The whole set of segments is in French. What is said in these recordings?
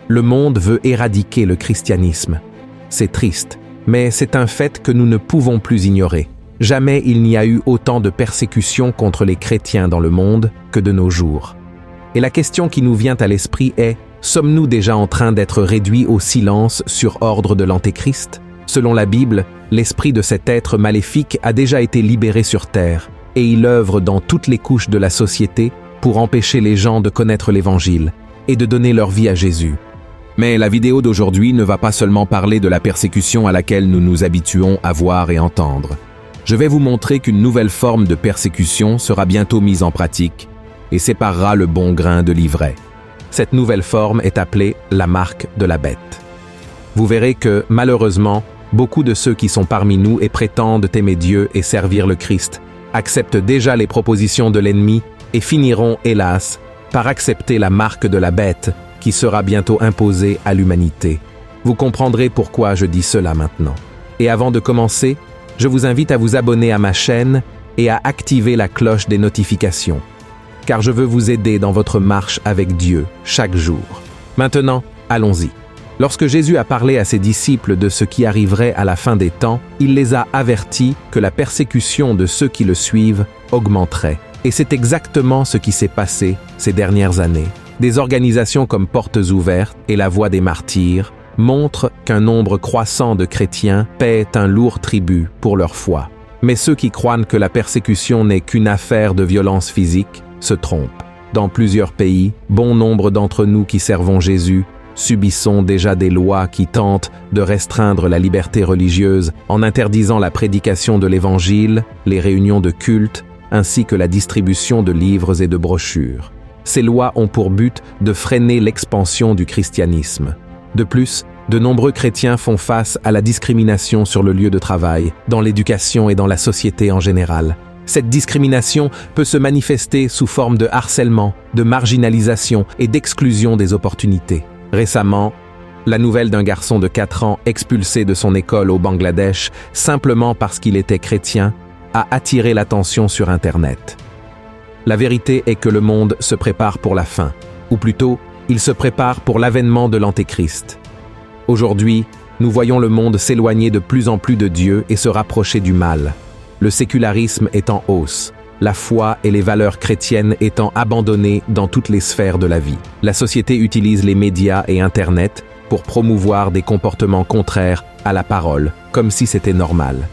Le monde veut éradiquer le christianisme. C'est triste, mais c'est un fait que nous ne pouvons plus ignorer. Jamais il n'y a eu autant de persécutions contre les chrétiens dans le monde que de nos jours. Et la question qui nous vient à l'esprit est, sommes-nous déjà en train d'être réduits au silence sur ordre de l'Antéchrist? Selon la Bible, l'esprit de cet être maléfique a déjà été libéré sur terre, et il œuvre dans toutes les couches de la société pour empêcher les gens de connaître l'Évangile et de donner leur vie à Jésus. Mais la vidéo d'aujourd'hui ne va pas seulement parler de la persécution à laquelle nous nous habituons à voir et entendre. Je vais vous montrer qu'une nouvelle forme de persécution sera bientôt mise en pratique et séparera le bon grain de l'ivraie. Cette nouvelle forme est appelée la marque de la bête. Vous verrez que, malheureusement, beaucoup de ceux qui sont parmi nous et prétendent aimer Dieu et servir le Christ acceptent déjà les propositions de l'ennemi et finiront, hélas, par accepter la marque de la bête qui sera bientôt imposée à l'humanité. Vous comprendrez pourquoi je dis cela maintenant. Et avant de commencer, je vous invite à vous abonner à ma chaîne et à activer la cloche des notifications, car je veux vous aider dans votre marche avec Dieu chaque jour. Maintenant, allons-y. Lorsque Jésus a parlé à ses disciples de ce qui arriverait à la fin des temps, il les a avertis que la persécution de ceux qui le suivent augmenterait. Et c'est exactement ce qui s'est passé ces dernières années. Des organisations comme Portes Ouvertes et la Voix des Martyrs montrent qu'un nombre croissant de chrétiens paient un lourd tribut pour leur foi. Mais ceux qui croient que la persécution n'est qu'une affaire de violence physique se trompent. Dans plusieurs pays, bon nombre d'entre nous qui servons Jésus subissons déjà des lois qui tentent de restreindre la liberté religieuse en interdisant la prédication de l'Évangile, les réunions de culte, ainsi que la distribution de livres et de brochures. Ces lois ont pour but de freiner l'expansion du christianisme. De plus, de nombreux chrétiens font face à la discrimination sur le lieu de travail, dans l'éducation et dans la société en général. Cette discrimination peut se manifester sous forme de harcèlement, de marginalisation et d'exclusion des opportunités. Récemment, la nouvelle d'un garçon de 4 ans expulsé de son école au Bangladesh simplement parce qu'il était chrétien a attiré l'attention sur Internet. La vérité est que le monde se prépare pour la fin, ou plutôt, il se prépare pour l'avènement de l'Antéchrist. Aujourd'hui, nous voyons le monde s'éloigner de plus en plus de Dieu et se rapprocher du mal. Le sécularisme est en hausse, la foi et les valeurs chrétiennes étant abandonnées dans toutes les sphères de la vie. La société utilise les médias et Internet pour promouvoir des comportements contraires à la parole, comme si c'était normal.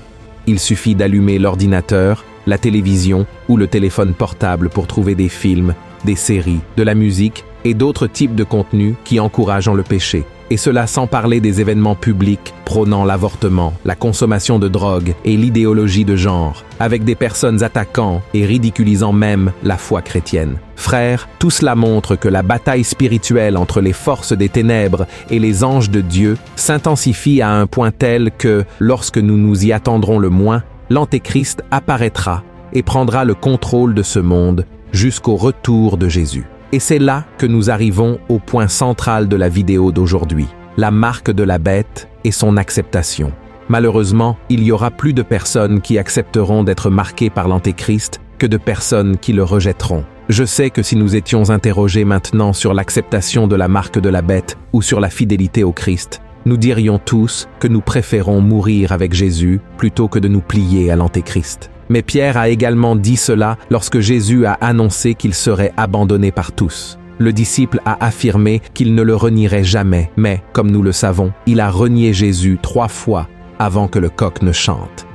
Il suffit d'allumer l'ordinateur, la télévision ou le téléphone portable pour trouver des films, des séries, de la musique et d'autres types de contenus qui encouragent le péché. Et cela sans parler des événements publics prônant l'avortement, la consommation de drogue et l'idéologie de genre, avec des personnes attaquant et ridiculisant même la foi chrétienne. Frères, tout cela montre que la bataille spirituelle entre les forces des ténèbres et les anges de Dieu s'intensifie à un point tel que, lorsque nous nous y attendrons le moins, l'Antéchrist apparaîtra et prendra le contrôle de ce monde jusqu'au retour de Jésus. Et c'est là que nous arrivons au point central de la vidéo d'aujourd'hui, la marque de la bête et son acceptation. Malheureusement, il y aura plus de personnes qui accepteront d'être marquées par l'Antéchrist que de personnes qui le rejetteront. Je sais que si nous étions interrogés maintenant sur l'acceptation de la marque de la bête ou sur la fidélité au Christ, nous dirions tous que nous préférons mourir avec Jésus plutôt que de nous plier à l'Antéchrist. Mais Pierre a également dit cela lorsque Jésus a annoncé qu'il serait abandonné par tous. Le disciple a affirmé qu'il ne le renierait jamais, mais, comme nous le savons, il a renié Jésus 3 fois avant que le coq ne chante.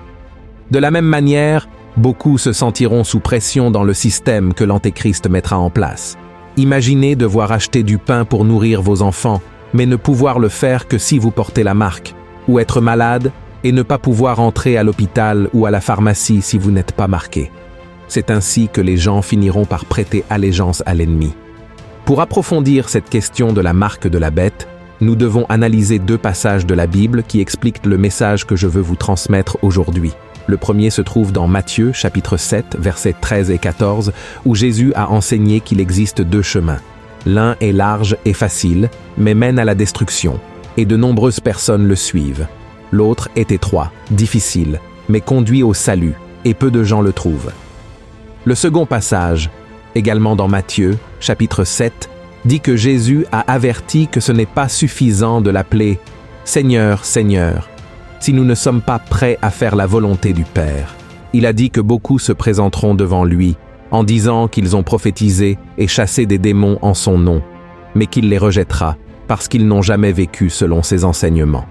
De la même manière, beaucoup se sentiront sous pression dans le système que l'Antéchrist mettra en place. Imaginez devoir acheter du pain pour nourrir vos enfants, mais ne pouvoir le faire que si vous portez la marque, ou être malade et ne pas pouvoir entrer à l'hôpital ou à la pharmacie si vous n'êtes pas marqué. C'est ainsi que les gens finiront par prêter allégeance à l'ennemi. Pour approfondir cette question de la marque de la bête, nous devons analyser 2 passages de la Bible qui expliquent le message que je veux vous transmettre aujourd'hui. Le premier se trouve dans Matthieu, chapitre 7, versets 13 et 14, où Jésus a enseigné qu'il existe 2 chemins. L'un est large et facile, mais mène à la destruction, et de nombreuses personnes le suivent. L'autre est étroit, difficile, mais conduit au salut, et peu de gens le trouvent. Le second passage, également dans Matthieu, chapitre 7, dit que Jésus a averti que ce n'est pas suffisant de l'appeler « Seigneur, Seigneur », si nous ne sommes pas prêts à faire la volonté du Père. Il a dit que beaucoup se présenteront devant lui, en disant qu'ils ont prophétisé et chassé des démons en son nom, mais qu'il les rejettera parce qu'ils n'ont jamais vécu selon ses enseignements.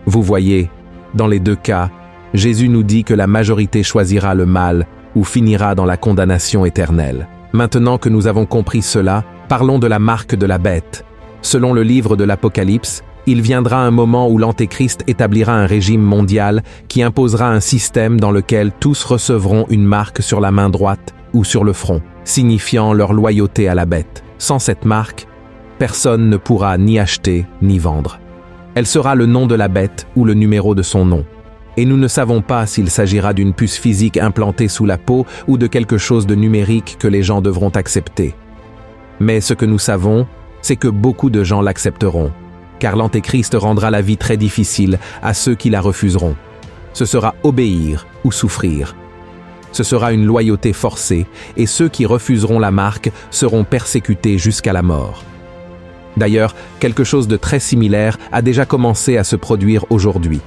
Vous voyez, dans les deux cas, Jésus nous dit que la majorité choisira le mal ou finira dans la condamnation éternelle. Maintenant que nous avons compris cela, parlons de la marque de la bête. Selon le livre de l'Apocalypse, il viendra un moment où l'Antéchrist établira un régime mondial qui imposera un système dans lequel tous recevront une marque sur la main droite ou sur le front, signifiant leur loyauté à la bête. Sans cette marque, personne ne pourra ni acheter ni vendre. Elle sera le nom de la bête ou le numéro de son nom. Et nous ne savons pas s'il s'agira d'une puce physique implantée sous la peau ou de quelque chose de numérique que les gens devront accepter. Mais ce que nous savons, c'est que beaucoup de gens l'accepteront, car l'Antéchrist rendra la vie très difficile à ceux qui la refuseront. Ce sera obéir ou souffrir. Ce sera une loyauté forcée, et ceux qui refuseront la marque seront persécutés jusqu'à la mort. D'ailleurs, quelque chose de très similaire a déjà commencé à se produire aujourd'hui.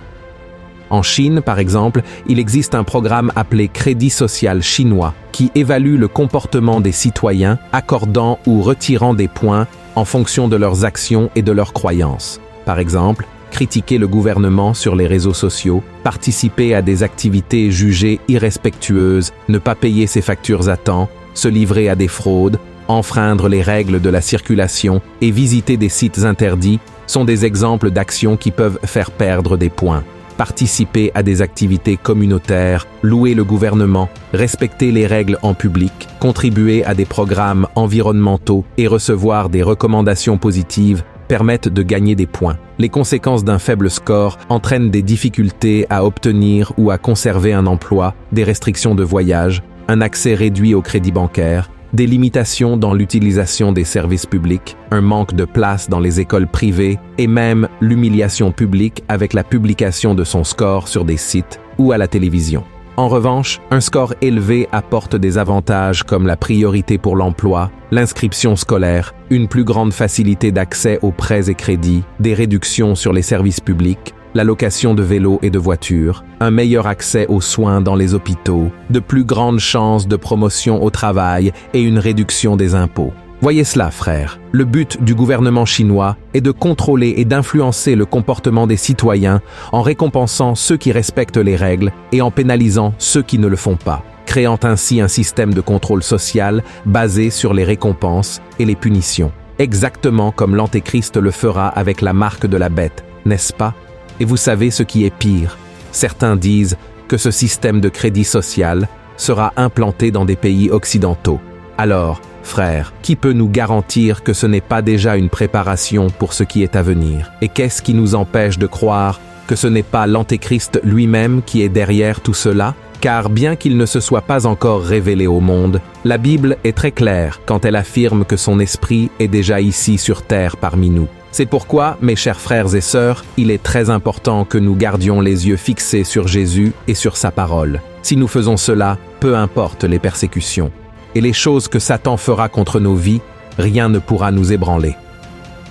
En Chine, par exemple, il existe un programme appelé Crédit social chinois qui évalue le comportement des citoyens, accordant ou retirant des points en fonction de leurs actions et de leurs croyances. Par exemple, critiquer le gouvernement sur les réseaux sociaux, participer à des activités jugées irrespectueuses, ne pas payer ses factures à temps, se livrer à des fraudes, enfreindre les règles de la circulation et visiter des sites interdits sont des exemples d'actions qui peuvent faire perdre des points. Participer à des activités communautaires, louer le gouvernement, respecter les règles en public, contribuer à des programmes environnementaux et recevoir des recommandations positives permettent de gagner des points. Les conséquences d'un faible score entraînent des difficultés à obtenir ou à conserver un emploi, des restrictions de voyage, un accès réduit au crédit bancaire, des limitations dans l'utilisation des services publics, un manque de place dans les écoles privées et même l'humiliation publique avec la publication de son score sur des sites ou à la télévision. En revanche, un score élevé apporte des avantages comme la priorité pour l'emploi, l'inscription scolaire, une plus grande facilité d'accès aux prêts et crédits, des réductions sur les services publics, la location de vélos et de voitures, un meilleur accès aux soins dans les hôpitaux, de plus grandes chances de promotion au travail et une réduction des impôts. Voyez cela, frères. Le but du gouvernement chinois est de contrôler et d'influencer le comportement des citoyens en récompensant ceux qui respectent les règles et en pénalisant ceux qui ne le font pas, créant ainsi un système de contrôle social basé sur les récompenses et les punitions. Exactement comme l'Antéchrist le fera avec la marque de la bête, n'est-ce pas? Et vous savez ce qui est pire? Certains disent que ce système de crédit social sera implanté dans des pays occidentaux. Alors, frères, qui peut nous garantir que ce n'est pas déjà une préparation pour ce qui est à venir? Et qu'est-ce qui nous empêche de croire que ce n'est pas l'Antéchrist lui-même qui est derrière tout cela? Car bien qu'il ne se soit pas encore révélé au monde, la Bible est très claire quand elle affirme que son esprit est déjà ici sur terre parmi nous. C'est pourquoi, mes chers frères et sœurs, il est très important que nous gardions les yeux fixés sur Jésus et sur sa parole. Si nous faisons cela, peu importe les persécutions. Et les choses que Satan fera contre nos vies, rien ne pourra nous ébranler.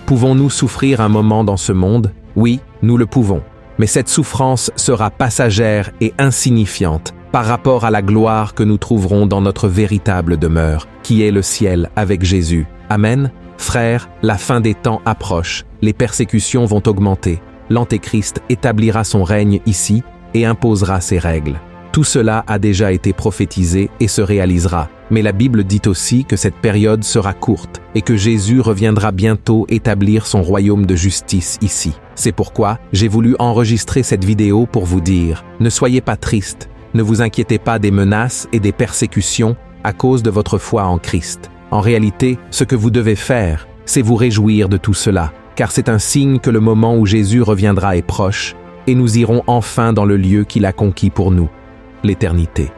Pouvons-nous souffrir un moment dans ce monde? Oui, nous le pouvons. Mais cette souffrance sera passagère et insignifiante par rapport à la gloire que nous trouverons dans notre véritable demeure, qui est le ciel avec Jésus. Amen. Frères, la fin des temps approche, les persécutions vont augmenter, l'Antéchrist établira son règne ici et imposera ses règles. Tout cela a déjà été prophétisé et se réalisera, mais la Bible dit aussi que cette période sera courte et que Jésus reviendra bientôt établir son royaume de justice ici. C'est pourquoi j'ai voulu enregistrer cette vidéo pour vous dire, ne soyez pas tristes, ne vous inquiétez pas des menaces et des persécutions à cause de votre foi en Christ. En réalité, ce que vous devez faire, c'est vous réjouir de tout cela, car c'est un signe que le moment où Jésus reviendra est proche, et nous irons enfin dans le lieu qu'il a conquis pour nous, l'éternité.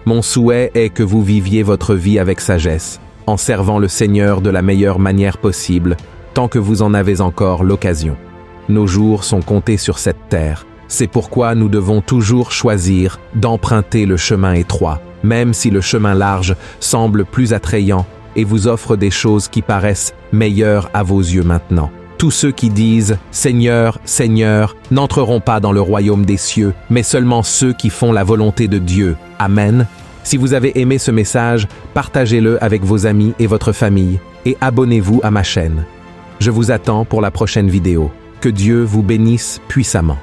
Mon souhait est que vous viviez votre vie avec sagesse, en servant le Seigneur de la meilleure manière possible, tant que vous en avez encore l'occasion. Nos jours sont comptés sur cette terre, c'est pourquoi nous devons toujours choisir d'emprunter le chemin étroit, même si le chemin large semble plus attrayant et vous offre des choses qui paraissent meilleures à vos yeux maintenant. Tous ceux qui disent « Seigneur, Seigneur » n'entreront pas dans le royaume des cieux, mais seulement ceux qui font la volonté de Dieu. Amen. Si vous avez aimé ce message, partagez-le avec vos amis et votre famille, et abonnez-vous à ma chaîne. Je vous attends pour la prochaine vidéo. Que Dieu vous bénisse puissamment.